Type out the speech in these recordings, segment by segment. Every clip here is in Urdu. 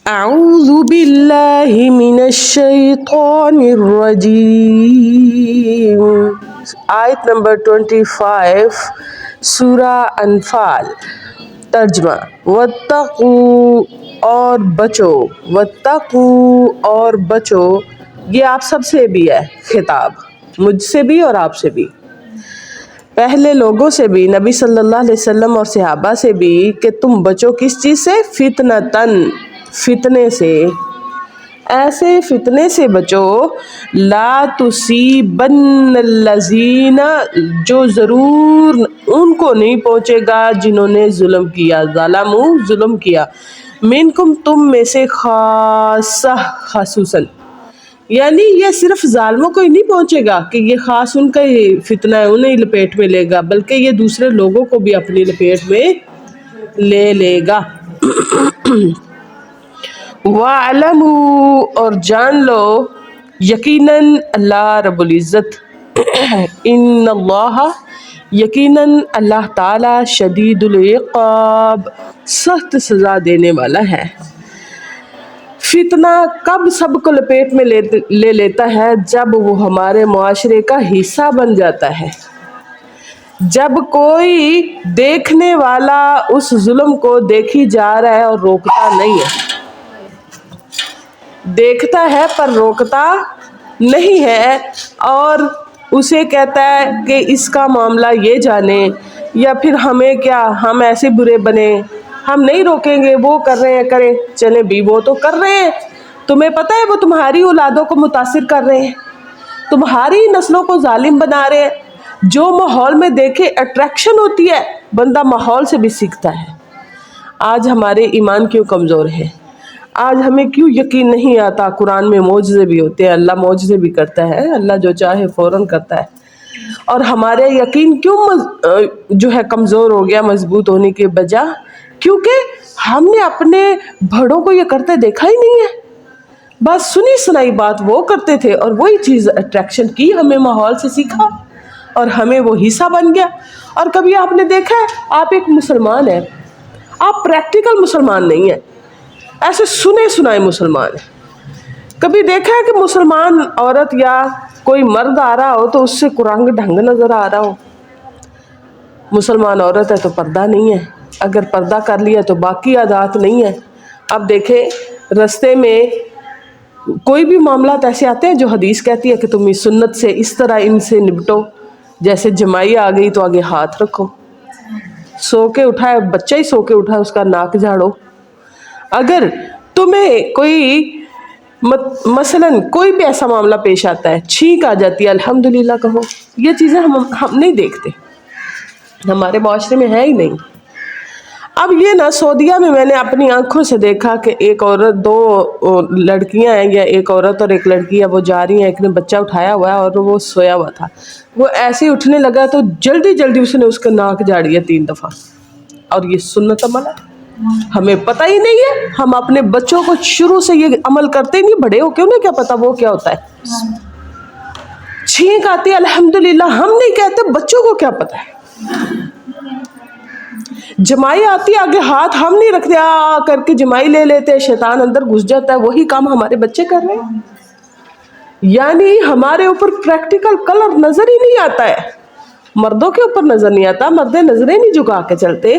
اعوذ باللہ من الشیطان الرجیم، آیت نمبر 25، سورہ انفال۔ ترجمہ: واتقوا، اور بچو، واتقوا، اور بچو، یہ آپ سب سے بھی ہے خطاب، مجھ سے بھی اور آپ سے بھی، پہلے لوگوں سے بھی، نبی صلی اللہ علیہ وسلم اور صحابہ سے بھی، کہ تم بچو کس چیز سے؟ فتنتن، فتنے سے، ایسے فتنے سے بچو، لا تصیبن الذین، جو ضرور ان کو نہیں پہنچے گا جنہوں نے ظلم کیا، ظلموا، ظلم کیا، منکم، تم میں سے، خاصہ، خصوصاً، یعنی یہ صرف ظالموں کو ہی نہیں پہنچے گا کہ یہ خاص ان کا ہی فتنہ ہے، انہیں لپیٹ میں لے گا، بلکہ یہ دوسرے لوگوں کو بھی اپنی لپیٹ میں لے لے گا۔ وَاعْلَمُوا، اور جان لو، یقیناً اللہ رب العزت، ان اللہ، یقیناً اللہ تعالی، شدید العقاب، سخت سزا دینے والا ہے۔ فتنہ کب سب کو لپیٹ میں لے لیتا ہے؟ جب وہ ہمارے معاشرے کا حصہ بن جاتا ہے، جب کوئی دیکھنے والا اس ظلم کو دیکھی جا رہا ہے اور روکتا نہیں ہے، دیکھتا ہے پر روکتا نہیں ہے، اور اسے کہتا ہے کہ اس کا معاملہ یہ جانے، یا پھر ہمیں کیا، ہم ایسے برے بنے، ہم نہیں روکیں گے، وہ کر رہے ہیں کریں، چلیں بھی، وہ تو کر رہے ہیں، تمہیں پتہ ہے وہ تمہاری اولادوں کو متاثر کر رہے ہیں، تمہاری نسلوں کو ظالم بنا رہے ہیں۔ جو ماحول میں دیکھے اٹریکشن ہوتی ہے، بندہ ماحول سے بھی سیکھتا ہے۔ آج ہمارے ایمان کیوں کمزور ہے؟ آج ہمیں کیوں یقین نہیں آتا؟ قرآن میں معجزے بھی ہوتے ہیں، اللہ معجزے بھی کرتا ہے، اللہ جو چاہے فوراً کرتا ہے، اور ہمارے یقین کیوں جو ہے کمزور ہو گیا مضبوط ہونے کے بجا؟ کیونکہ ہم نے اپنے بڑوں کو یہ کرتے دیکھا ہی نہیں ہے، بس سنی سنائی بات وہ کرتے تھے، اور وہی چیز اٹریکشن کی، ہمیں ماحول سے سیکھا اور ہمیں وہ حصہ بن گیا۔ اور کبھی آپ نے دیکھا ہے، آپ ایک مسلمان ہیں، آپ پریکٹیکل مسلمان نہیں ہیں، ایسے سنے سنائے مسلمان ہیں۔ کبھی دیکھا ہے کہ مسلمان عورت یا کوئی مرد آ رہا ہو تو اس سے قرآن ڈھنگ نظر آ رہا ہو؟ مسلمان عورت ہے تو پردہ نہیں ہے، اگر پردہ کر لیا تو باقی عادات نہیں ہے۔ اب دیکھیں رستے میں کوئی بھی معاملات ایسے آتے ہیں جو حدیث کہتی ہے کہ تم اس سنت سے اس طرح ان سے نپٹو، جیسے جمائی آ گئی تو آگے ہاتھ رکھو، سو کے اٹھائے، بچہ ہی سو کے اٹھا اس کا ناک جھاڑو۔ اگر تمہیں کوئی مثلاً کوئی بھی ایسا معاملہ پیش آتا ہے، چھینک آ جاتی ہے، الحمدللہ کہو، یہ چیزیں ہم نہیں دیکھتے، ہمارے معاشرے میں ہے ہی نہیں۔ اب یہ نا سعودیہ میں نے اپنی آنکھوں سے دیکھا کہ ایک عورت، دو لڑکیاں ہیں، یا ایک عورت اور ایک لڑکی ہے، وہ جا رہی ہیں، ایک نے بچہ اٹھایا ہوا ہے اور وہ سویا ہوا تھا، وہ ایسے ہی اٹھنے لگا تو جلدی جلدی اس نے اس کا ناک جھاڑیا 3 دفعہ، اور یہ سنت عمل ہے، ہمیں پتہ ہی نہیں ہے، ہم اپنے بچوں کو شروع سے یہ عمل کرتے ہی نہیں، بڑے ہو کے انہیں کیا پتا وہ کیا ہوتا ہے۔ چھینک آتی ہے الحمدللہ ہم نہیں کہتے، بچوں کو کیا پتا ہے۔ جمائی آتی ہے آگے ہاتھ ہم نہیں رکھتے، آ کر کے جمائی لے لیتے، شیطان اندر گھس جاتا ہے، وہی کام ہمارے بچے کر رہے ہیں۔ یعنی ہمارے اوپر پریکٹیکل کلر نظر ہی نہیں آتا ہے، مردوں کے اوپر نظر نہیں آتا، مرد نظریں نہیں جھکا کے چلتے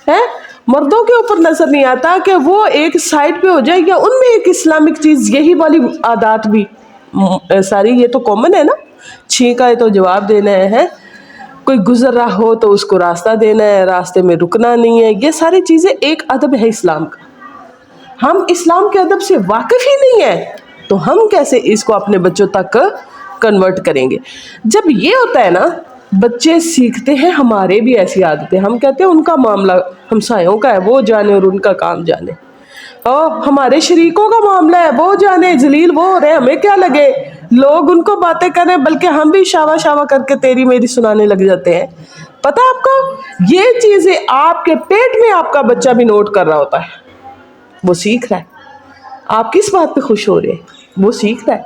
ہیں، مردوں کے اوپر نظر نہیں آتا کہ وہ ایک سائڈ پہ ہو جائے، یا ان میں ایک اسلامک چیز یہی والی عادات بھی ساری، یہ تو کامن ہے نا، چھینک آئے تو جواب دینا ہے، کوئی گزر رہا ہو تو اس کو راستہ دینا ہے، راستے میں رکنا نہیں ہے، یہ ساری چیزیں ایک ادب ہے اسلام کا۔ ہم اسلام کے ادب سے واقف ہی نہیں ہیں تو ہم کیسے اس کو اپنے بچوں تک کنورٹ کریں گے؟ جب یہ ہوتا ہے نا، بچے سیکھتے ہیں ہمارے بھی ایسی عادتیں، ہم کہتے ہیں ان کا معاملہ ہمسایوں کا ہے، وہ جانے اور ان کا کام جانے، ہمارے شریکوں کا معاملہ ہے، وہ جانے، ذلیل وہ ہو رہے ہیں، ہمیں کیا لگے، لوگ ان کو باتیں کریں، بلکہ ہم بھی شاوا شاوا کر کے تیری میری سنانے لگ جاتے ہیں۔ پتہ آپ کو یہ چیزیں آپ کے پیٹ میں آپ کا بچہ بھی نوٹ کر رہا ہوتا ہے، وہ سیکھ رہا ہے۔ آپ کس بات پہ خوش ہو رہے ہیں؟ وہ سیکھ رہا ہے۔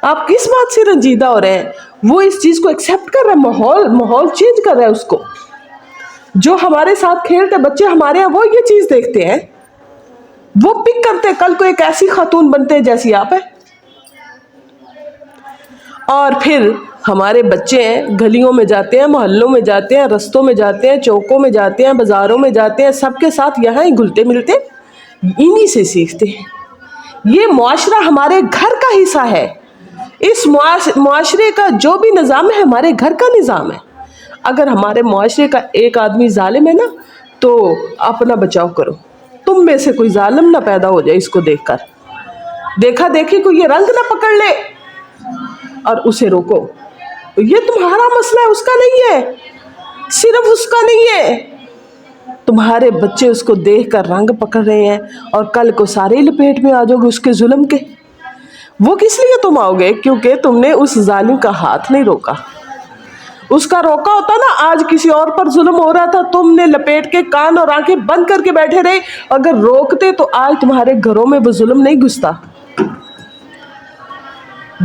آپ کس بات سے رنجیدہ ہو رہے ہیں؟ وہ اس چیز کو ایکسیپٹ کر رہا ہے، ماحول چینج کر رہا ہے اس کو۔ جو ہمارے ساتھ کھیلتے بچے ہمارے ہیں وہ یہ چیز دیکھتے ہیں، وہ پک کرتے کل کو ایک ایسی خاتون بنتے جیسی آپ ہے. اور پھر ہمارے بچے ہیں، گلیوں میں جاتے ہیں، محلوں میں جاتے ہیں، رستوں میں جاتے ہیں، چوکوں میں جاتے ہیں، بازاروں میں جاتے ہیں، سب کے ساتھ یہاں ہی گھلتے ملتے، انہی سے سیکھتے ہیں. یہ معاشرہ ہمارے گھر کا حصہ ہے. اس معاشرے کا جو بھی نظام ہے ہمارے گھر کا نظام ہے. اگر ہمارے معاشرے کا ایک آدمی ظالم ہے نا تو اپنا بچاؤ کرو، تم میں سے کوئی ظالم نہ پیدا ہو جائے. اس کو دیکھ کر دیکھا دیکھی کو یہ رنگ نہ پکڑ لے اور اسے روکو. یہ تمہارا مسئلہ ہے، اس کا نہیں ہے، صرف اس کا نہیں ہے. تمہارے بچے اس کو دیکھ کر رنگ پکڑ رہے ہیں اور کل کو سارے لپیٹ میں آ جاؤ گے اس کے ظلم کے. وہ کس لیے تم آؤ گے؟ کیونکہ تم نے اس ظالم کا ہاتھ نہیں روکا. اس کا روکا ہوتا نا، آج کسی اور پر ظلم ہو رہا تھا، تم نے لپیٹ کے کان اور آنکھیں بند کر کے بیٹھے رہے. اگر روکتے تو آج تمہارے گھروں میں وہ ظلم نہیں گھستا.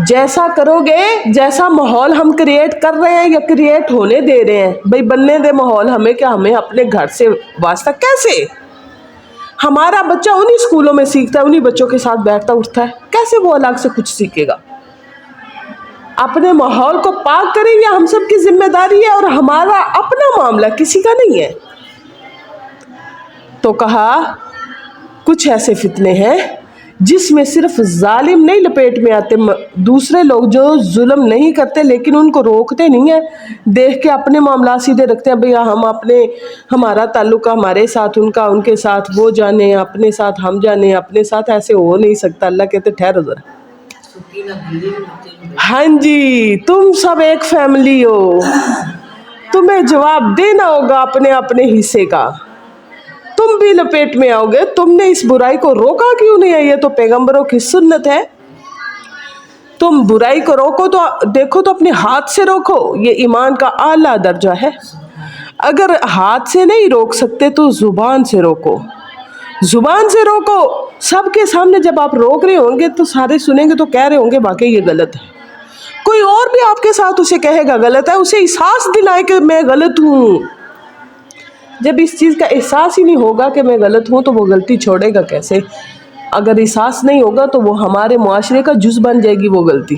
جیسا کرو گے، جیسا ماحول ہم کریٹ کر رہے ہیں یا کریٹ ہونے دے رہے ہیں، بھئی بننے دے ماحول ہمیں، کیا ہمیں اپنے گھر سے واسطہ کیسے؟ ہمارا بچہ انہی اسکولوں میں سیکھتا ہے، انہی بچوں کے ساتھ بیٹھتا اٹھتا ہے، کیسے وہ الگ سے کچھ سیکھے گا؟ اپنے ماحول کو پاک کریں یہ ہم سب کی ذمہ داری ہے، اور ہمارا اپنا معاملہ کسی کا نہیں ہے. تو کہا کچھ ایسے فتنے ہیں جس میں صرف ظالم نہیں لپیٹ میں آتے، دوسرے لوگ جو ظلم نہیں کرتے لیکن ان کو روکتے نہیں ہیں، دیکھ کے اپنے معاملات سیدھے رکھتے ہیں. بھئی ہم ہمارا تعلق ہمارے ساتھ، ان کا ان کے ساتھ، وہ جانے اپنے ساتھ، ہم جانے اپنے ساتھ. ایسے ہو نہیں سکتا. اللہ کہتے ٹھہرو ذرا، ہاں جی تم سب ایک فیملی ہو، تمہیں جواب دینا ہوگا اپنے اپنے حصے کا. تم بھی لپیٹ میں آؤ گے. تم نے اس برائی کو روکا کیوں نہیں ہے؟ یہ تو پیغمبروں کی سنت ہے. تم برائی کو روکو تو دیکھو تو اپنے ہاتھ سے روکو، یہ ایمان کا اعلیٰ درجہ ہے. اگر ہاتھ سے نہیں روک سکتے تو زبان سے روکو. زبان سے روکو. سب کے سامنے جب آپ روک رہے ہوں گے تو سارے سنیں گے تو کہہ رہے ہوں گے واقعی یہ غلط ہے. کوئی اور بھی آپ کے ساتھ اسے کہے گا غلط ہے، اسے احساس دلائے کہ میں غلط ہوں. جب اس چیز کا احساس ہی نہیں ہوگا کہ میں غلط ہوں تو وہ غلطی چھوڑے گا کیسے؟ اگر احساس نہیں ہوگا تو وہ ہمارے معاشرے کا جز بن جائے گی وہ غلطی.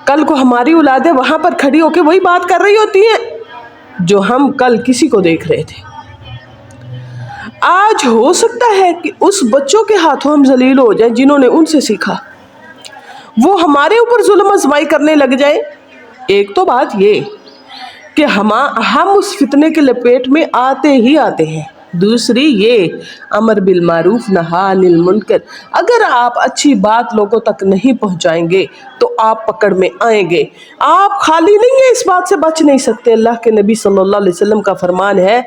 کل کو ہماری اولادیں وہاں پر کھڑی ہو کے وہی بات کر رہی ہوتی ہیں جو ہم کل کسی کو دیکھ رہے تھے. آج ہو سکتا ہے کہ اس بچوں کے ہاتھوں ہم ذلیل ہو جائیں جنہوں نے ان سے سیکھا، وہ ہمارے اوپر ظلم آزمائی کرنے لگ جائیں. ایک تو بات یہ کہ ہم اس فتنے کے لپیٹ میں آتے ہی آتے ہیں. دوسری یہ امر بالمعروف نہی عن المنکر. اگر آپ اچھی بات لوگوں تک نہیں پہنچائیں گے تو آپ پکڑ میں آئیں گے. آپ خالی نہیں ہیں، اس بات سے بچ نہیں سکتے. اللہ کے نبی صلی اللہ علیہ وسلم کا فرمان ہے،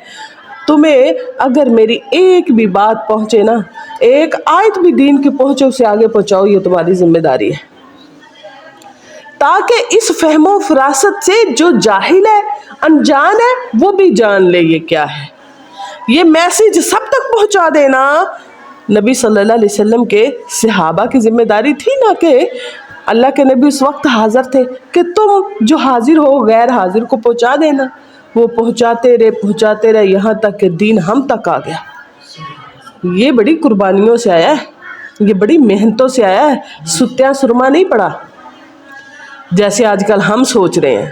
تمہیں اگر میری ایک بھی بات پہنچے نا، ایک آیت بھی دین کی پہنچے، اسے آگے پہنچاؤ، یہ تمہاری ذمہ داری ہے. تاکہ اس فہم و فراست سے جو جاہل ہے، انجان ہے، وہ بھی جان لے یہ کیا ہے. یہ میسج سب تک پہنچا دینا نبی صلی اللہ علیہ وسلم کے صحابہ کی ذمہ داری تھی، نہ کہ اللہ کے نبی اس وقت حاضر تھے کہ تم جو حاضر ہو غیر حاضر کو پہنچا دینا. وہ پہنچاتے رہے یہاں تک کہ دین ہم تک آ گیا. یہ بڑی قربانیوں سے آیا ہے، یہ بڑی محنتوں سے آیا ہے، ستیاں سرما نہیں پڑا جیسے آج کل ہم سوچ رہے ہیں.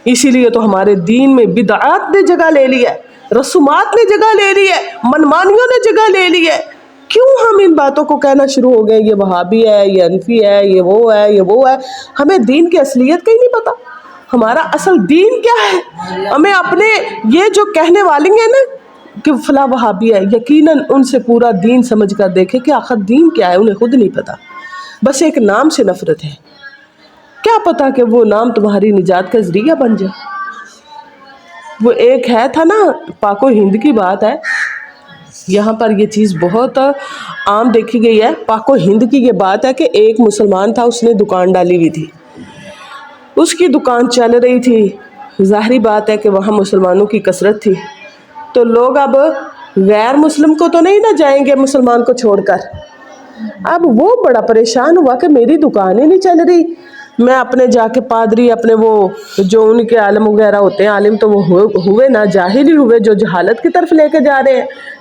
اسی لیے تو ہمارے دین میں بدعات نے جگہ لے لی ہے، رسومات نے جگہ لے لی ہے، منمانیوں نے جگہ لے لی ہے. کیوں ہم ان باتوں کو کہنا شروع ہو گئے یہ وہابی ہے، یہ حنفی ہے، یہ وہ ہے، یہ وہ ہے؟ ہمیں دین کی اصلیت کا ہی نہیں پتا. ہمارا اصل دین کیا ہے؟ ہمیں اپنے یہ جو کہنے والی ہیں نا کہ فلاں وہابی ہے، یقیناً ان سے پورا دین سمجھ کر دیکھے کہ آخر دین کیا ہے. انہیں خود نہیں پتا، بس ایک نام سے نفرت ہے. کیا پتا کہ وہ نام تمہاری نجات کا ذریعہ بن جائے. وہ ایک ہے تھا نا، پاک و ہند کی بات ہے، یہاں پر یہ چیز بہت عام دیکھی گئی ہے. پاک و ہند کی یہ بات ہے کہ ایک مسلمان تھا، اس نے دکان ڈالی ہوئی تھی، اس کی دکان چل رہی تھی. ظاہری بات ہے کہ وہاں مسلمانوں کی کثرت تھی، تو لوگ اب غیر مسلم کو تو نہیں نہ جائیں گے مسلمان کو چھوڑ کر. اب وہ بڑا پریشان ہوا کہ میری دکان ہی نہیں چل رہی. میں اپنے جا کے پادری، اپنے وہ جو ان کے عالم وغیرہ ہوتے ہیں، عالم تو وہ ہوئے نہ، جاہل ہی ہوئے جو جہالت کی طرف لے کے جا رہے ہیں.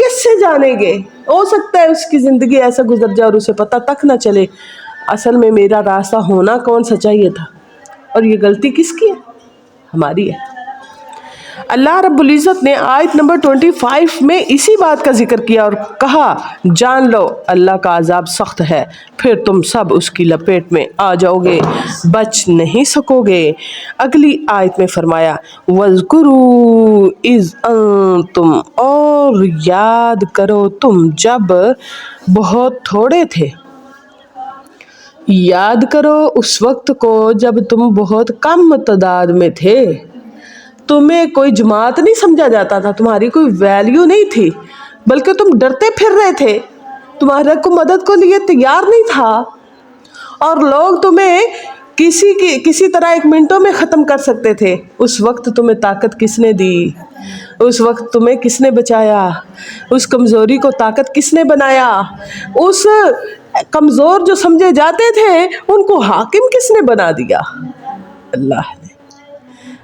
کس سے جانیں گے؟ ہو سکتا ہے اس کی زندگی ایسا گزر جائے اور اسے پتہ تک نہ چلے اصل میں میرا راستہ ہونا کون سا چاہیے تھا، اور یہ غلطی کس کی ہے؟ ہماری ہے۔ اللہ رب العزت نے آیت نمبر 25 میں اسی بات کا ذکر کیا اور کہا جان لو اللہ کا عذاب سخت ہے، پھر تم سب اس کی لپیٹ میں آ جاؤ گے، بچ نہیں سکو گے۔ اگلی آیت میں فرمایا وَاذْكُرُوا إِذْ أَنْتُمْ، اور یاد کرو تم جب بہت تھوڑے تھے، یاد کرو اس وقت کو جب تم بہت کم تعداد میں تھے، تمہیں کوئی جماعت نہیں سمجھا جاتا تھا، تمہاری کوئی ویلیو نہیں تھی، بلکہ تم ڈرتے پھر رہے تھے، تمہارا کو مدد کو لیے تیار نہیں تھا، اور لوگ تمہیں کسی طرح 1 منٹوں میں ختم کر سکتے تھے۔ اس وقت تمہیں طاقت کس نے دی؟ اس وقت تمہیں کس نے بچایا؟ اس کمزوری کو طاقت کس نے بنایا؟ اس کمزور جو سمجھے جاتے تھے ان کو حاکم کس نے بنا دیا؟ اللہ نے۔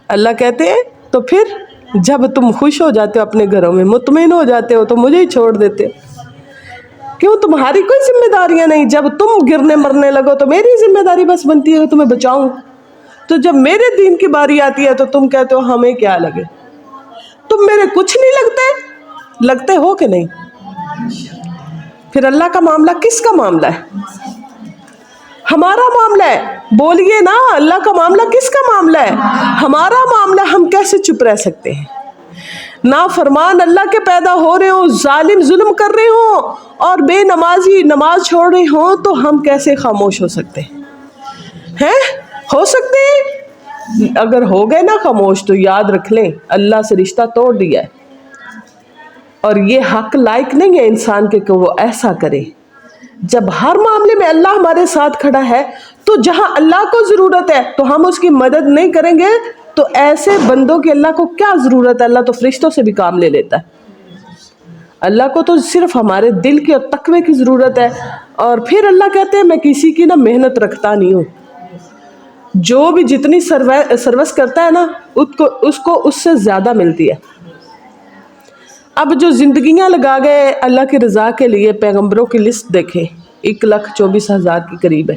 اللہ کہتے ہیں تو پھر جب تم خوش ہو جاتے ہو، اپنے گھروں میں مطمئن ہو جاتے ہو، تو مجھے ہی چھوڑ دیتے ہو۔ کیوں؟ تمہاری کوئی ذمہ داریاں نہیں۔ جب تم گرنے مرنے لگو تو میری ذمہ داری بس بنتی ہے کہ تمہیں بچاؤں، تو جب میرے دین کی باری آتی ہے تو تم کہتے ہو ہمیں کیا لگے؟ تم میرے کچھ نہیں لگتے، لگتے ہو کہ نہیں؟ پھر اللہ کا معاملہ کس کا معاملہ ہے؟ ہمارا معاملہ ہے۔ بولیے نا، اللہ کا معاملہ کس کا معاملہ ہے؟ ہمارا معاملہ۔ ہم کیسے چپ رہ سکتے ہیں؟ نافرمان اللہ کے پیدا ہو رہے ہوں، ظالم ظلم کر رہے ہوں، اور بے نمازی نماز چھوڑ رہے ہوں، تو ہم کیسے خاموش ہو سکتے ہیں؟ ہو سکتے ہیں؟ اگر ہو گئے نا خاموش تو یاد رکھ لیں اللہ سے رشتہ توڑ دیا ہے، اور یہ حق لائق نہیں ہے انسان کے کہ وہ ایسا کرے۔ جب ہر معاملے میں اللہ ہمارے ساتھ کھڑا ہے تو جہاں اللہ کو ضرورت ہے تو ہم اس کی مدد نہیں کریں گے تو ایسے بندوں کی اللہ کو کیا ضرورت ہے؟ اللہ تو فرشتوں سے بھی کام لے لیتا ہے۔ اللہ کو تو صرف ہمارے دل کی اور تقوی کی ضرورت ہے، اور پھر اللہ کہتے ہیں میں کسی کی نہ محنت رکھتا نہیں ہوں، جو بھی جتنی سروس کرتا ہے نا اس کو اس سے زیادہ ملتی ہے۔ اب جو زندگیاں لگا گئے اللہ کی رضا کے لیے، پیغمبروں کی لسٹ دیکھیں 1,24,000 کے قریب ہے۔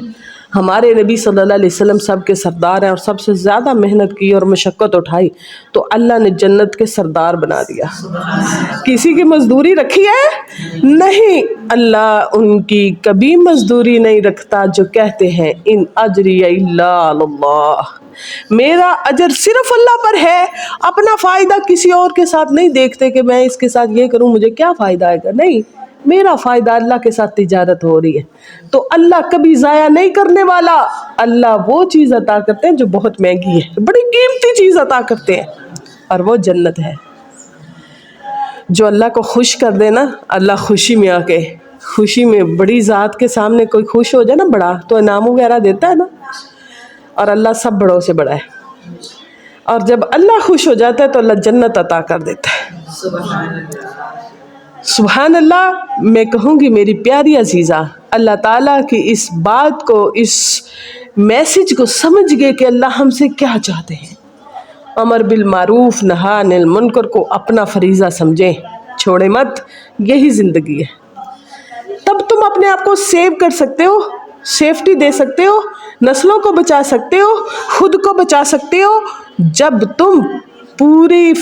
ہمارے نبی صلی اللہ علیہ وسلم سب کے سردار ہیں اور سب سے زیادہ محنت کی اور مشقت اٹھائی، تو اللہ نے جنت کے سردار بنا دیا۔ کسی کی مزدوری رکھی ہے؟ نہیں، اللہ ان کی کبھی مزدوری نہیں رکھتا جو کہتے ہیں ان اجری الا علی اللہ، میرا اجر صرف اللہ پر ہے۔ اپنا فائدہ کسی اور کے ساتھ نہیں دیکھتے کہ میں اس کے ساتھ یہ کروں مجھے کیا فائدہ آئے گا، نہیں، میرا فائدہ اللہ کے ساتھ تجارت ہو رہی ہے، تو اللہ کبھی ضائع نہیں کرنے والا۔ اللہ وہ چیز عطا کرتے ہیں جو بہت مہنگی ہے، بڑی قیمتی چیز عطا کرتے ہیں، اور وہ جنت ہے۔ جو اللہ کو خوش کر دے نا، اللہ خوشی میں آ کے، خوشی میں بڑی ذات کے سامنے کوئی خوش ہو جائے نا بڑا، تو انعام وغیرہ دیتا ہے نا، اور اللہ سب بڑوں سے بڑا ہے، اور جب اللہ خوش ہو جاتا ہے تو اللہ جنت عطا کر دیتا ہے۔ سبحان اللہ۔ میں کہوں گی میری پیاری عزیزہ، اللہ تعالیٰ کی اس بات کو، اس میسج کو سمجھ گئے کہ اللہ ہم سے کیا چاہتے ہیں۔ امر بالمعروف نہی عن المنکر کو اپنا فریضہ سمجھیں، چھوڑے مت، یہی زندگی ہے۔ تب تم اپنے آپ کو سیو کر سکتے ہو، سیفٹی دے سکتے ہو، نسلوں کو بچا سکتے ہو، خود کو بچا سکتے ہو، جب تم پوری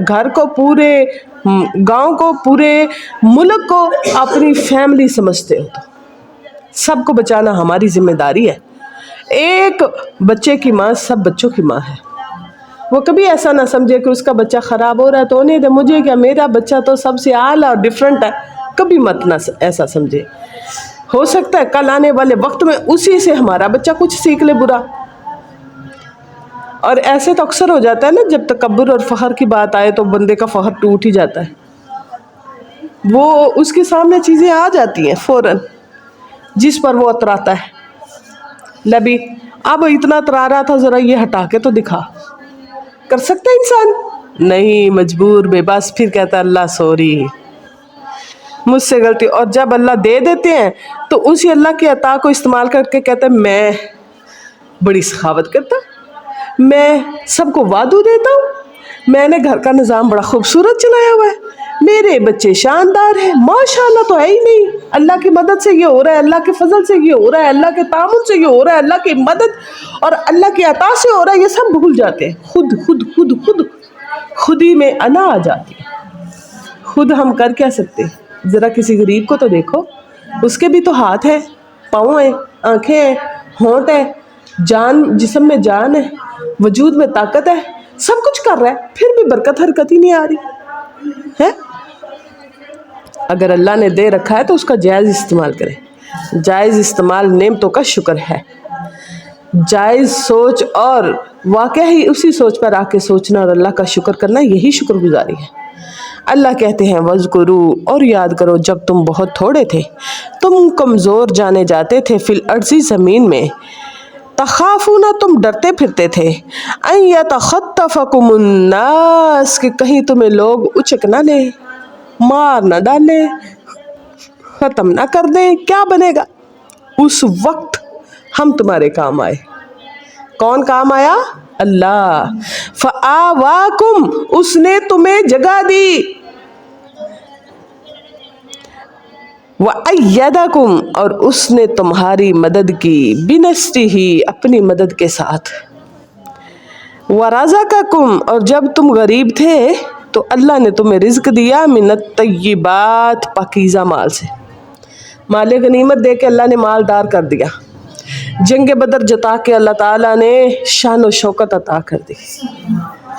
گھر کو، پورے گاؤں کو، پورے ملک کو اپنی فیملی سمجھتے ہو۔ تو سب کو بچانا ہماری ذمہ داری ہے۔ ایک بچے کی ماں سب بچوں کی ماں ہے۔ وہ کبھی ایسا نہ سمجھے کہ اس کا بچہ خراب ہو رہا ہے تو انہیں دے، مجھے کیا، میرا بچہ تو سب سے اعلیٰ اور ڈیفرنٹ ہے، کبھی مت نہ ایسا سمجھے۔ ہو سکتا ہے کل آنے والے وقت میں اسی سے ہمارا بچہ کچھ سیکھ لے برا، اور ایسے تو اکثر ہو جاتا ہے نا، جب تکبر اور فخر کی بات آئے تو بندے کا فخر ٹوٹ ہی جاتا ہے، وہ اس کے سامنے چیزیں آ جاتی ہیں فوراً جس پر وہ اتراتا ہے۔ لبی اب اتنا اترا رہا تھا، ذرا یہ ہٹا کے تو دکھا، کر سکتا ہے انسان؟ نہیں، مجبور، بے بس، پھر کہتا ہے اللہ سوری، مجھ سے غلطی۔ اور جب اللہ دے دیتے ہیں تو اسی اللہ کی عطا کو استعمال کر کے کہتا ہے میں بڑی سخاوت کرتا، میں سب کو وعدو دیتا ہوں، میں نے گھر کا نظام بڑا خوبصورت چلایا ہوا ہے، میرے بچے شاندار ہیں، ماشاءاللہ تو ہے ہی نہیں، اللہ کی مدد سے یہ ہو رہا ہے، اللہ کے فضل سے یہ ہو رہا ہے، اللہ کے تعاون سے یہ ہو رہا ہے، اللہ کی مدد اور اللہ کی عطا سے ہو رہا ہے، یہ سب بھول جاتے ہیں۔ خود خود خود خود خودی میں انا آ جاتی ہے۔ خود ہم کر کیا سکتے؟ ذرا کسی غریب کو تو دیکھو، اس کے بھی تو ہاتھ ہیں، پاؤں ہیں، آنکھیں ہیں، ہونٹ ہے، جان، جسم میں جان ہے، وجود میں طاقت ہے، سب کچھ کر رہا ہے، پھر بھی برکت حرکت ہی نہیں آ رہی ہے۔ اگر اللہ نے دے رکھا ہے تو اس کا جائز استعمال کریں۔ جائز استعمال نعمتوں کا شکر ہے۔ جائز سوچ اور واقعہ ہی اسی سوچ پر آ کے سوچنا اور اللہ کا شکر کرنا، یہی شکر گزاری ہے۔ اللہ کہتے ہیں وَاذْكُرُوا، اور یاد کرو جب تم بہت تھوڑے تھے، تم کمزور جانے جاتے تھے، فی الارض، زمین میں، تخافون، تم ڈرتے پھرتے تھے، ان یتخطفکم الناس، کہ کہیں تمہیں لوگ اچک نہ لیں، مار نہ ڈالیں، ختم نہ کر دیں۔ کیا بنے گا؟ اس وقت ہم تمہارے کام آئے۔ کون کام آیا؟ اللہ۔ فآواکم، اس نے تمہیں جگہ دی، وأیدکم، اور اس نے تمہاری مدد کی، بنصرہ، اپنی مدد کے ساتھ، ورزقکم، اور جب تم غریب تھے تو اللہ نے تمہیں رزق دیا، من الطیبات، پاکیزہ مال سے، مال غنیمت دے کے اللہ نے مالدار کر دیا۔ جنگ بدر جتا کے اللہ تعالیٰ نے شان و شوکت عطا کر دی،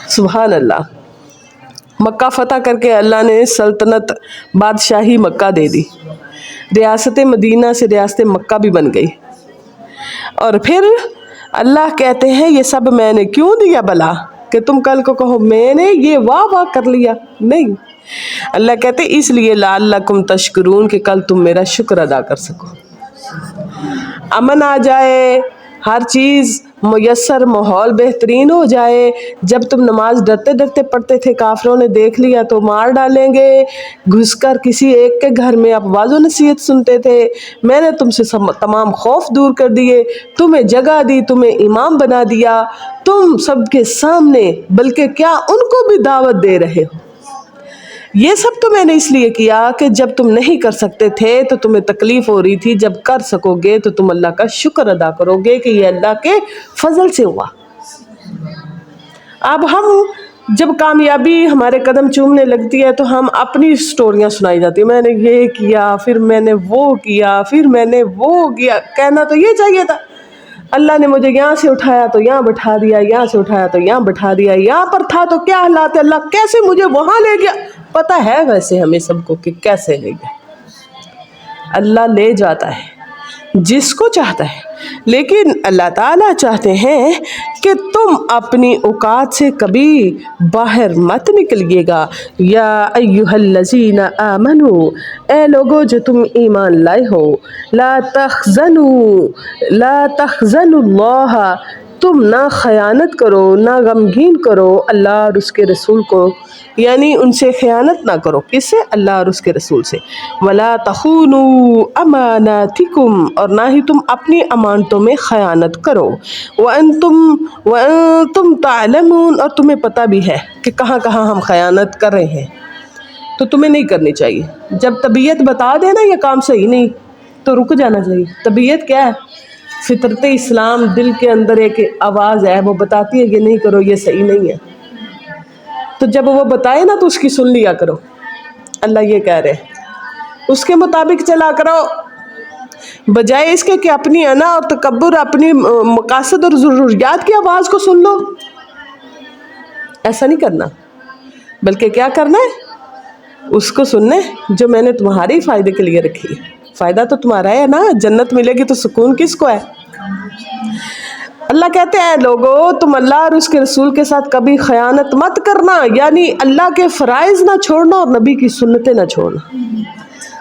سبحان اللہ۔ مکہ فتح کر کے اللہ نے سلطنت، بادشاہی مکہ دے دی، ریاست مدینہ سے ریاست مکہ بھی بن گئی۔ اور پھر اللہ کہتے ہیں یہ سب میں نے کیوں دیا بلا، کہ تم کل کو کہو میں نے یہ واہ کر لیا، نہیں۔ اللہ کہتے اس لیے لعلکم تشکرون، کہ کل تم میرا شکر ادا کر سکو، امن آ جائے، ہر چیز میسر، ماحول بہترین ہو جائے۔ جب تم نماز ڈرتے ڈرتے پڑھتے تھے، کافروں نے دیکھ لیا تو مار ڈالیں گے، گھس کر کسی ایک کے گھر میں آپ واعظ و نصیحت سنتے تھے، میں نے تم سے تمام خوف دور کر دیے، تمہیں جگہ دی، تمہیں امام بنا دیا، تم سب کے سامنے، بلکہ کیا ان کو بھی دعوت دے رہے ہو۔ یہ سب تو میں نے اس لیے کیا کہ جب تم نہیں کر سکتے تھے تو تمہیں تکلیف ہو رہی تھی، جب کر سکو گے تو تم اللہ کا شکر ادا کرو گے کہ یہ اللہ کے فضل سے ہوا۔ اب ہم جب کامیابی ہمارے قدم چومنے لگتی ہے تو ہم اپنی سٹوریاں سنائی جاتی ہیں، میں نے یہ کیا، پھر میں نے وہ کیا، پھر میں نے وہ کیا۔ کہنا تو یہ چاہیے تھا اللہ نے مجھے یہاں سے اٹھایا تو یہاں بٹھا دیا، یہاں سے اٹھایا تو یہاں بٹھا دیا، یہاں پر تھا تو کیا حالات ہے، اللہ کیسے مجھے وہاں لے گیا۔ پتہ ہے ویسے ہمیں سب کو کہ کیسے لے گیا۔ اللہ لے جاتا ہے جس کو چاہتا ہے، لیکن اللہ تعالیٰ چاہتے ہیں کہ تم اپنی اوقات سے کبھی باہر مت نکلیے گا۔ یا ایھا الذین آمنوا، اے لوگو جو تم ایمان لائے ہو، لا تخزنوا اللہ، تم نہ خیانت کرو، نہ غمگین کرو اللہ اور اس کے رسول کو، یعنی ان سے خیانت نہ کرو۔ کس سے؟ اللہ اور اس کے رسول سے۔ وَلَا تَخُونُوا أَمَانَاتِكُمْ، اور نہ ہی تم اپنی امانتوں میں خیانت کرو۔ وَأَنْتُمْ تَعْلَمُونَ، اور تمہیں پتہ بھی ہے کہ کہاں کہاں ہم خیانت کر رہے ہیں، تو تمہیں نہیں کرنی چاہیے۔ جب طبیعت بتا دے نا یہ کام صحیح نہیں تو رک جانا چاہیے۔ طبیعت کیا ہے؟ فطرت اسلام، دل کے اندر ایک آواز ہے، وہ بتاتی ہے کہ نہیں کرو، یہ صحیح نہیں ہے۔ تو جب وہ بتائے نا تو اس کی سن لیا کرو۔ اللہ یہ کہہ رہے ہیں اس کے مطابق چلا کرو، بجائے اس کے کہ اپنی انا اور تکبر، اپنی مقاصد اور ضروریات کی آواز کو سن لو۔ ایسا نہیں کرنا، بلکہ کیا کرنا ہے؟ اس کو سننا ہے جو میں نے تمہارے فائدے کے لیے رکھی ہے۔ فائدہ تو تمہارا ہے نا، جنت ملے گی تو سکون کس کو ہے؟ اللہ کہتے ہیں لوگو تم اللہ اور اس کے رسول کے ساتھ کبھی خیانت مت کرنا، یعنی اللہ کے فرائض نہ چھوڑنا اور نبی کی سنتیں نہ چھوڑنا۔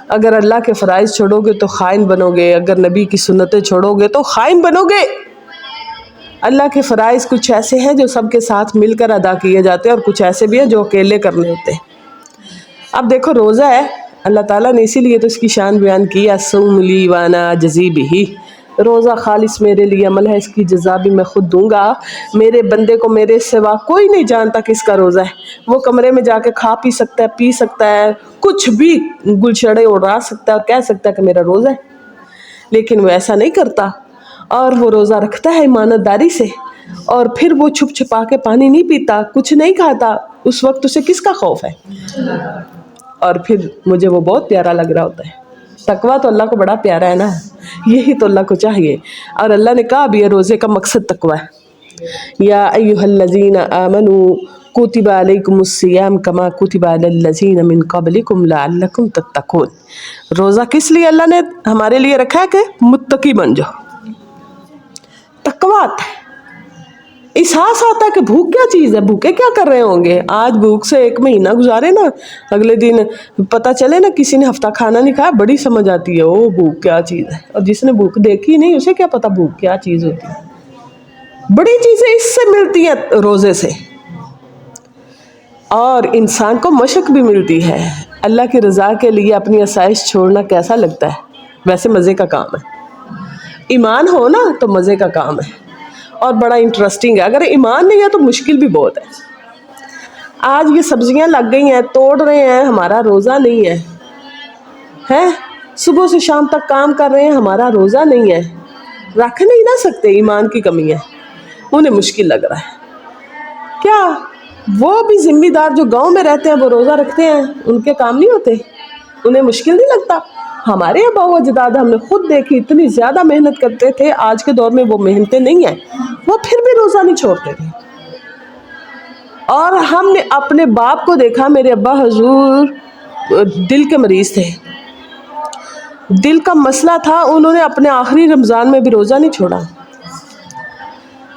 اگر اللہ کے فرائض چھوڑو گے تو خائن بنو گے، اگر نبی کی سنتیں چھوڑو گے تو خائن بنو گے۔ اللہ کے فرائض کچھ ایسے ہیں جو سب کے ساتھ مل کر ادا کیے جاتے ہیں، اور کچھ ایسے بھی ہیں جو اکیلے کرنے ہوتے ہیں۔ اب دیکھو روزہ ہے، اللہ تعالیٰ نے اسی لیے تو اس کی شان بیان کی، الصوم لی وانا اجزی بہ، روزہ خالص میرے لیے عمل ہے، اس کی جزا بھی میں خود دوں گا. میرے بندے کو میرے سوا کوئی نہیں جانتا کس کا روزہ ہے. وہ کمرے میں جا کے کھا پی سکتا ہے، پی سکتا ہے، کچھ بھی گلچھڑے اڑا سکتا ہے اور کہہ سکتا ہے کہ میرا روزہ ہے، لیکن وہ ایسا نہیں کرتا. اور وہ روزہ رکھتا ہے ایمانداری سے، اور پھر وہ چھپ چھپا کے پانی نہیں پیتا، کچھ نہیں کھاتا. اس وقت اسے کس کا خوف ہے؟ اور پھر مجھے وہ بہت پیارا لگ رہا ہوتا ہے. تقویٰ تو اللہ کو بڑا پیارا ہے نا، یہی تو اللہ کو چاہیے. اور اللہ نے کہا بھی روزے کا مقصد تقویٰ ہے. یا ایھا الذین آمنوا کتب علیکم الصیام کما کتب علی الذین من قبلکم لعلکم تتقون. روزہ کس لیے اللہ نے ہمارے لیے رکھا ہے؟ کہ متقی بن جاؤ. تقویٰ آتا ہے، احساس آتا ہے کہ بھوک کیا چیز ہے، بھوکے کیا کر رہے ہوں گے. آج بھوک سے 1 مہینہ گزارے نا، اگلے دن پتہ چلے نا کسی نے ہفتہ کھانا نہیں کھایا، بڑی سمجھ آتی ہے او بھوک کیا چیز ہے. اور جس نے بھوک دیکھی نہیں اسے کیا پتا بھوک کیا چیز ہوتی ہے. بڑی چیزیں اس سے ملتی ہیں روزے سے، اور انسان کو مشق بھی ملتی ہے. اللہ کی رضا کے لیے اپنی آسائش چھوڑنا کیسا لگتا ہے؟ ویسے مزے کا کام ہے. ایمان ہو نا تو مزے کا کام ہے اور بڑا انٹرسٹنگ ہے. اگر ایمان نہیں ہے تو مشکل بھی بہت ہے. آج یہ سبزیاں لگ گئی ہیں، توڑ رہے ہیں، ہمارا روزہ نہیں ہے. صبح سے شام تک کام کر رہے ہیں، ہمارا روزہ نہیں ہے. رکھ نہیں نہ سکتے، ایمان کی کمی ہے. انہیں مشکل لگ رہا ہے. کیا وہ بھی ذمہ دار جو گاؤں میں رہتے ہیں وہ روزہ رکھتے ہیں، ان کے کام نہیں ہوتے؟ انہیں مشکل نہیں لگتا؟ ہمارے آباء و اجداد ہم نے خود دیکھی اتنی زیادہ محنت کرتے تھے. آج کے دور میں وہ محنتیں نہیں ہیں، وہ پھر بھی روزہ نہیں چھوڑتے تھے. اور ہم نے اپنے باپ کو دیکھا، میرے ابا حضور دل کے مریض تھے، دل کا مسئلہ تھا. انہوں نے اپنے آخری رمضان میں بھی روزہ نہیں چھوڑا.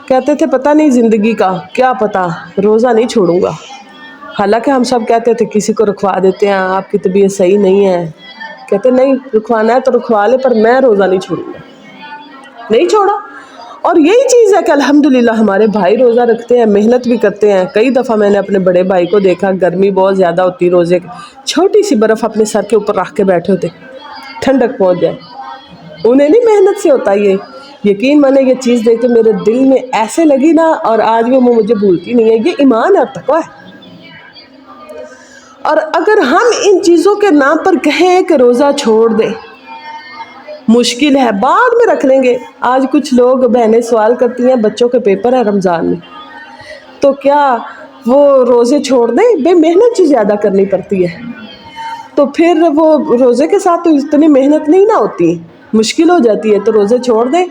کہتے تھے پتہ نہیں زندگی کا کیا پتہ، روزہ نہیں چھوڑوں گا. حالانکہ ہم سب کہتے تھے کسی کو رکھوا دیتے ہیں، آپ کی طبیعت صحیح نہیں ہے. کہتے نہیں رکھوانا ہے تو رکھوا لے، پر میں روزہ نہیں چھوڑوں گا. نہیں چھوڑا. اور یہی چیز ہے کہ الحمدللہ ہمارے بھائی روزہ رکھتے ہیں، محنت بھی کرتے ہیں. کئی دفعہ میں نے اپنے بڑے بھائی کو دیکھا، گرمی بہت زیادہ ہوتی، روزے چھوٹی سی برف اپنے سر کے اوپر رکھ کے بیٹھے ہوتے، ٹھنڈک پہنچ جائے. انہیں نہیں محنت سے ہوتا یہ. یقین مانے یہ چیز دیکھ کے میرے دل میں ایسے لگی نا، اور آج بھی وہ مجھے بھولتی نہیں ہے. یہ ایمان اور تقویٰ ہے. اور اگر ہم ان چیزوں کے نام پر کہیں کہ روزہ چھوڑ دیں، مشکل ہے، بعد میں رکھ لیں گے. آج کچھ لوگ بہنیں سوال کرتی ہیں بچوں کے پیپر ہیں رمضان میں، تو کیا وہ روزے چھوڑ دیں؟ بے محنت جو زیادہ کرنی پڑتی ہے، تو پھر وہ روزے کے ساتھ تو اتنی محنت نہیں نہ ہوتی، مشکل ہو جاتی ہے. تو روزے چھوڑ دیں.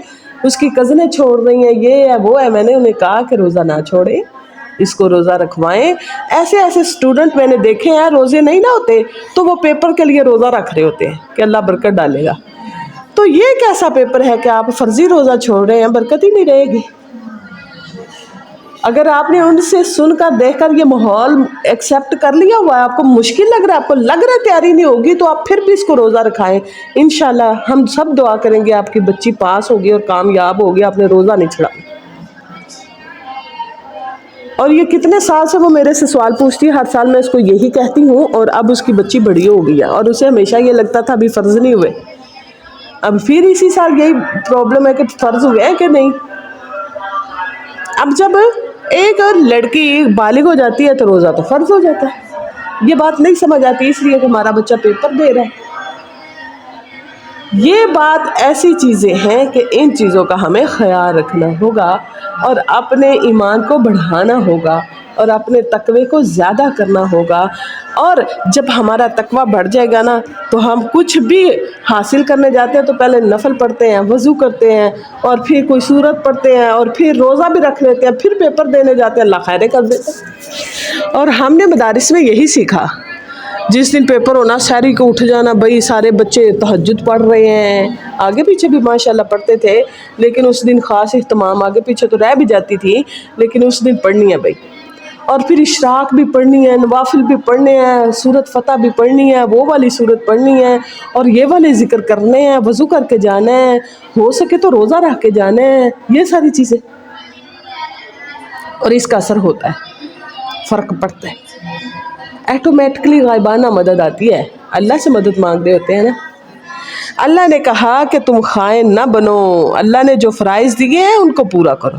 اس کی کزنیں چھوڑ رہی ہیں، یہ ہے وہ ہے. میں نے انہیں کہا کہ روزہ نہ چھوڑیں، اس کو روزہ رکھوائیں. ایسے اسٹوڈنٹ میں نے دیکھے ہیں روزے نہیں نہ ہوتے تو وہ پیپر کے لیے روزہ رکھ رہے ہوتے ہیں کہ اللہ برکت ڈالے گا. تو یہ کیسا پیپر ہے کہ آپ فرضی روزہ چھوڑ رہے ہیں؟ برکت ہی نہیں رہے گی. اگر آپ نے ان سے سن کر دیکھ کر یہ ماحول ایکسیپٹ کر لیا ہوا ہے، آپ کو مشکل لگ رہا ہے، آپ کو لگ رہا ہے تیاری نہیں ہوگی، تو آپ پھر بھی اس کو روزہ رکھائیں. انشاءاللہ ہم سب دعا کریں گے آپ کی بچی پاس ہوگی اور کامیاب ہوگی. آپ نے روزہ نہیں چھڑا. اور یہ کتنے سال سے وہ میرے سے سوال پوچھتی ہے، ہر سال میں اس کو یہی کہتی ہوں. اور اب اس کی بچی بڑی ہو گئی ہے اور اسے ہمیشہ یہ لگتا تھا ابھی فرض نہیں ہوئے. اب پھر اسی سال یہی پرابلم ہے کہ فرض ہوئے ہیں کہ نہیں. اب جب ایک لڑکی بالغ ہو جاتی ہے تو روزہ تو فرض ہو جاتا ہے. یہ بات نہیں سمجھ آتی، اس لیے کہ ہمارا بچہ پیپر دے رہا ہے. یہ بات ایسی چیزیں ہیں کہ ان چیزوں کا ہمیں خیال رکھنا ہوگا اور اپنے ایمان کو بڑھانا ہوگا اور اپنے تقوی کو زیادہ کرنا ہوگا. اور جب ہمارا تقوی بڑھ جائے گا نا تو ہم کچھ بھی حاصل کرنے جاتے ہیں تو پہلے نفل پڑھتے ہیں، وضو کرتے ہیں، اور پھر کوئی سورت پڑھتے ہیں، اور پھر روزہ بھی رکھ لیتے ہیں، پھر پیپر دینے جاتے ہیں، اللہ خیرے کر دیتے ہیں. اور ہم نے مدارس میں یہی سیکھا. جس دن پیپر ہونا سحری کو اٹھ جانا، بھائی سارے بچے تہجد پڑھ رہے ہیں. آگے پیچھے بھی ماشاءاللہ پڑھتے تھے، لیکن اس دن خاص اہتمام، آگے پیچھے تو رہ بھی جاتی تھی لیکن اس دن پڑھنی ہے بھائی. اور پھر اشراق بھی پڑھنی ہے، نوافل بھی پڑھنے ہیں، سورت فتح بھی پڑھنی ہے، وہ والی سورت پڑھنی ہے، اور یہ والے ذکر کرنے ہیں، وضو کر کے جانا ہے، ہو سکے تو روزہ رکھ کے جانا ہے. یہ ساری چیزیں، اور اس کا اثر ہوتا ہے، فرق پڑتا ہے. آٹومیٹکلی غائبانہ مدد آتی ہے. اللہ سے مدد مانگ رہے ہوتے ہیں نا. اللہ نے کہا کہ تم خائن نہ بنو، اللہ نے جو فرائض دیے ہیں ان کو پورا کرو،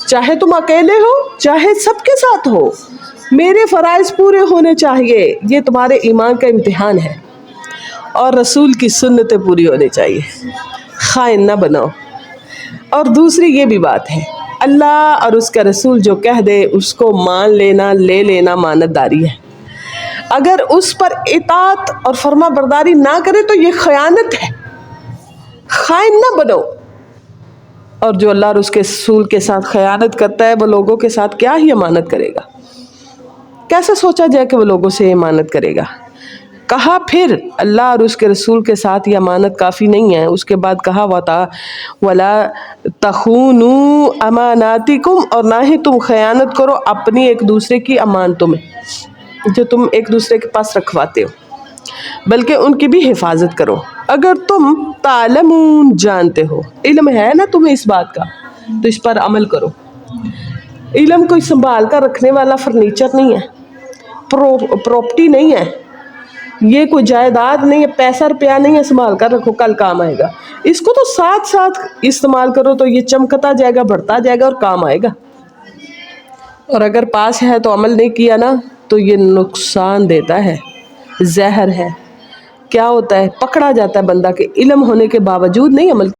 چاہے تم اکیلے ہو چاہے سب کے ساتھ ہو، میرے فرائض پورے ہونے چاہیے، یہ تمہارے ایمان کا امتحان ہے، اور رسول کی سنتیں پوری ہونی چاہیے، خائن نہ بنو۔ اور دوسری یہ بھی بات ہے، اللہ اور اس کا رسول جو کہہ دے اس کو مان لینا، لے لینا مانت داری ہے، اگر اس پر اطاعت اور فرما برداری نہ کرے تو یہ خیانت ہے، خائن نہ بنو۔ اور جو اللہ اور اس کے رسول کے ساتھ خیانت کرتا ہے وہ لوگوں کے ساتھ کیا ہی امانت کرے گا، کیسے سوچا جائے کہ وہ لوگوں سے امانت کرے گا۔ کہا پھر اللہ اور اس کے رسول کے ساتھ یہ امانت کافی نہیں ہے، اس کے بعد کہا وَلَا تَخُونُوا أَمَانَاتِكُمْ، اور نہ ہی تم خیانت کرو اپنی ایک دوسرے کی امانتوں میں جو تم ایک دوسرے کے پاس رکھواتے ہو، بلکہ ان کی بھی حفاظت کرو، اگر تم تعلمون جانتے ہو، علم ہے نا تمہیں اس بات کا تو اس پر عمل کرو۔ علم کوئی سنبھال کر رکھنے والا فرنیچر نہیں ہے، پراپرٹی نہیں ہے، یہ کوئی جائیداد نہیں ہے، پیسہ روپیہ نہیں ہے سنبھال کر رکھو کل کام آئے گا، اس کو تو ساتھ ساتھ استعمال کرو تو یہ چمکتا جائے گا، بڑھتا جائے گا اور کام آئے گا، اور اگر پاس ہے تو عمل نہیں کیا نا تو یہ نقصان دیتا ہے، زہر ہے۔ کیا ہوتا ہے، پکڑا جاتا ہے بندہ کہ علم ہونے کے باوجود نہیں عمل